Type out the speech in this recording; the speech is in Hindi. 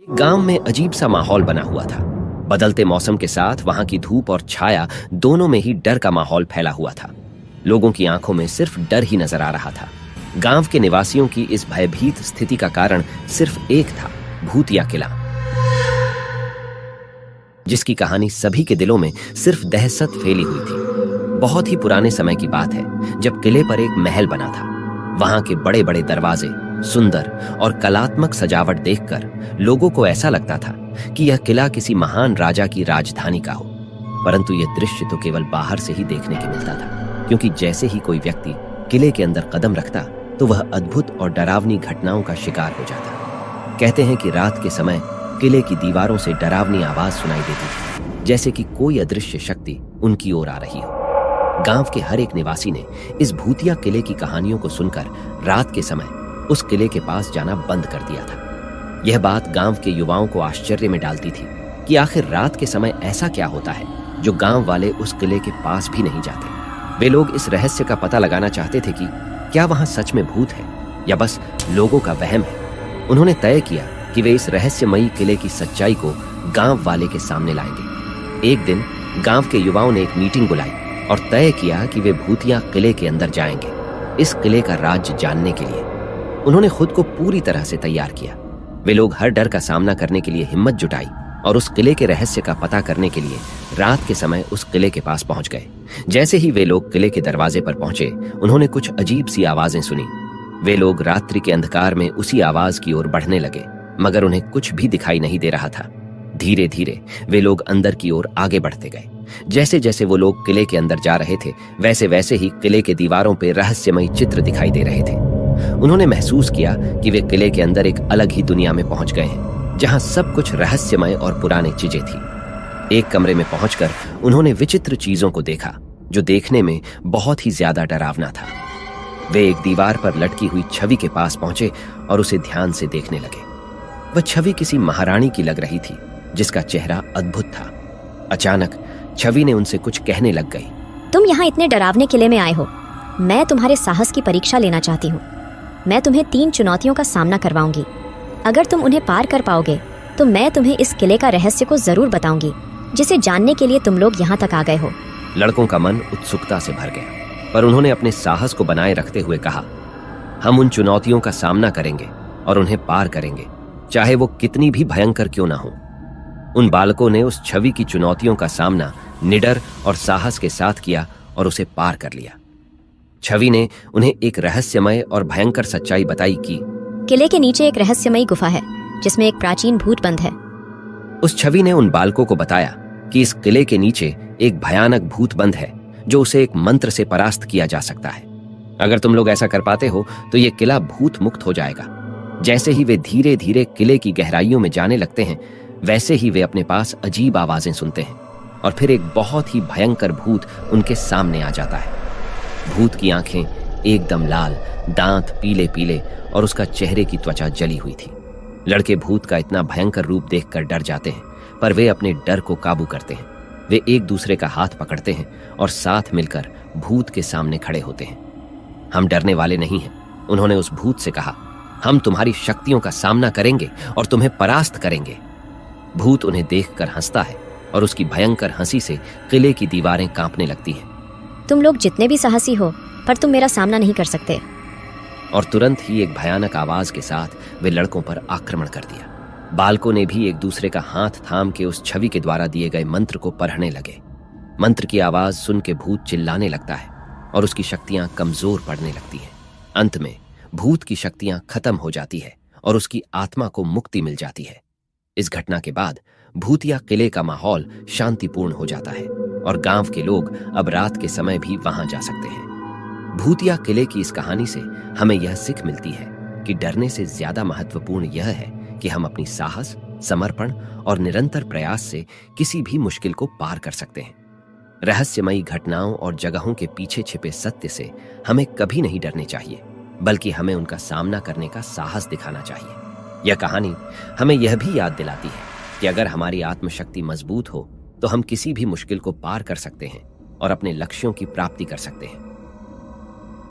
गांव में अजीब सा माहौल बना हुआ था। बदलते मौसम के साथ वहां की धूप और छाया दोनों में ही डर का माहौल फैला हुआ था। लोगों की आंखों में सिर्फ डर ही नजर आ रहा था। गांव के निवासियों की इस भयभीत स्थिति का कारण सिर्फ एक था, भूतिया किला, जिसकी कहानी सभी के दिलों में सिर्फ दहशत फैली हुई थी। बहुत ही पुराने समय की बात है, जब किले पर एक महल बना था। वहां के बड़े बड़े दरवाजे, सुंदर और कलात्मक सजावट देखकर लोगों को ऐसा लगता था कि यह किला किसी महान राजा की राजधानी का हो। परंतु यह दृश्य तो केवल बाहर से ही देखने को मिलता था, क्योंकि जैसे ही कोई व्यक्ति किले के अंदर कदम रखता तो वह अद्भुत और डरावनी घटनाओं का शिकार हो जाता। कहते हैं कि रात के समय किले की दीवारों से डरावनी आवाज सुनाई देती थी, जैसे कि कोई अदृश्य शक्ति उनकी ओर आ रही हो। गांव के हर एक निवासी ने इस भूतिया किले की कहानियों को सुनकर रात के समय उस किले के पास जाना बंद कर दिया था। यह बात गांव के युवाओं को आश्चर्य में डालती थी कि आखिर रात के समय ऐसा क्या होता है जो गांव वाले उस किले के पास भी नहीं जाते। वे लोग इस रहस्य का पता लगाना चाहते थे कि क्या वहां सच में भूत है या बस लोगों का वहम है। उन्होंने तय किया कि वे इस रहस्यमयी किले की सच्चाई को गांव वाले के सामने लाएंगे। एक दिन गांव के युवाओं ने एक मीटिंग बुलाई और तय किया कि वे भूतिया किले के अंदर जाएंगे, इस किले का राज जानने के लिए। उन्होंने खुद को पूरी तरह से तैयार किया। वे लोग हर डर का सामना करने के लिए हिम्मत जुटाई और उस किले के रहस्य का पता करने के लिए रात के समय उस किले के पास पहुंच गए। जैसे ही वे लोग किले के दरवाजे पर पहुंचे, उन्होंने कुछ अजीब सी आवाजें सुनी। वे लोग रात्रि के अंधकार में उसी आवाज की ओर बढ़ने लगे, मगर उन्हें कुछ भी दिखाई नहीं दे रहा था। धीरे धीरे वे लोग अंदर की ओर आगे बढ़ते गए। जैसे जैसे वो लोग किले के अंदर जा रहे थे, वैसे वैसे ही किले के दीवारों पर रहस्यमयी चित्र दिखाई दे रहे थे। उन्होंने महसूस किया कि वे किले के अंदर एक अलग ही दुनिया में पहुंच गए हैं, जहां सब कुछ रहस्यमय और पुरानी चीजें थी। एक कमरे में पहुंचकर उन्होंने विचित्र चीजों को देखा, जो देखने में बहुत ही ज्यादा डरावना था। वे एक दीवार पर लटकी हुई छवि के पास पहुंचे और उसे ध्यान से देखने लगे। वह छवि किसी महारानी की लग रही थी, जिसका चेहरा अद्भुत था। अचानक छवि ने उनसे कुछ कहने लग गई। तुम यहाँ इतने डरावने किले में आए हो। मैं तुम्हारे साहस की परीक्षा लेना चाहती हूँ। मैं तुम्हें 3 चुनौतियों का सामना करवाऊंगी। अगर तुम उन्हें पार कर पाओगे तो मैं तुम्हें इस किले का रहस्य को जरूर बताऊंगी, जिसे जानने के लिए तुम लोग यहाँ तक आ गए हो। लड़कों का मन उत्सुकता से भर गया, पर उन्होंने अपने साहस को बनाए रखते हुए कहा, हम उन चुनौतियों का सामना करेंगे और उन्हें पार करेंगे, चाहे वो कितनी भी भयंकर क्यों ना हो। उन बालकों ने उस छवि की चुनौतियों का सामना निडर और साहस के साथ किया और उसे पार कर लिया। छवि ने उन्हें एक रहस्यमय और भयंकर सच्चाई बताई कि किले के नीचे एक रहस्यमयी गुफा है, जिसमें एक प्राचीन भूत बंद है। उस छवि ने उन बालकों को बताया कि इस किले के नीचे एक भयानक भूत बंद है, जो उसे एक मंत्र से परास्त किया जा सकता है। अगर तुम लोग ऐसा कर पाते हो तो ये किला भूत मुक्त हो जाएगा। जैसे ही वे धीरे धीरे किले की गहराइयों में जाने लगते हैं, वैसे ही वे अपने पास अजीब आवाजें सुनते हैं और फिर एक बहुत ही भयंकर भूत उनके सामने आ जाता है। भूत की आंखें एकदम लाल, दांत पीले पीले और उसका चेहरे की त्वचा जली हुई थी। लड़के भूत का इतना भयंकर रूप देखकर डर जाते हैं, पर वे अपने डर को काबू करते हैं। वे एक दूसरे का हाथ पकड़ते हैं और साथ मिलकर भूत के सामने खड़े होते हैं। हम डरने वाले नहीं हैं, उन्होंने उस भूत से कहा। हम तुम्हारी शक्तियों का सामना करेंगे और तुम्हें परास्त करेंगे। भूत उन्हें देखकर हंसता है और उसकी भयंकर हंसी से किले की दीवारें कांपने लगती हैं। तुम लोग जितने भी साहसी हो, पर तुम मेरा सामना नहीं कर सकते। और तुरंत ही एक भयानक आवाज के साथ वे लड़कों पर आक्रमण कर दिया। बालकों ने भी एक दूसरे का हाथ थाम के उस छवि के द्वारा दिए गए मंत्र को पढ़ने लगे। मंत्र की आवाज सुन के भूत चिल्लाने लगता है और उसकी शक्तियां कमजोर पड़ने लगती हैं। अंत में भूत की शक्तियां खत्म हो जाती है और उसकी आत्मा को मुक्ति मिल जाती है। इस घटना के बाद भूतिया किले का माहौल शांतिपूर्ण हो जाता है और गांव के लोग अब रात के समय भी वहां जा सकते हैं। भूतिया किले की इस कहानी से हमें यह सीख मिलती है कि डरने से ज्यादा महत्वपूर्ण यह है कि हम अपनी साहस, समर्पण और निरंतर प्रयास से किसी भी मुश्किल को पार कर सकते हैं। रहस्यमयी घटनाओं और जगहों के पीछे छिपे सत्य से हमें कभी नहीं डरने चाहिए, बल्कि हमें उनका सामना करने का साहस दिखाना चाहिए। यह कहानी हमें यह भी याद दिलाती है कि अगर हमारी आत्मशक्ति मजबूत हो तो हम किसी भी मुश्किल को पार कर सकते हैं और अपने लक्ष्यों की प्राप्ति कर सकते हैं।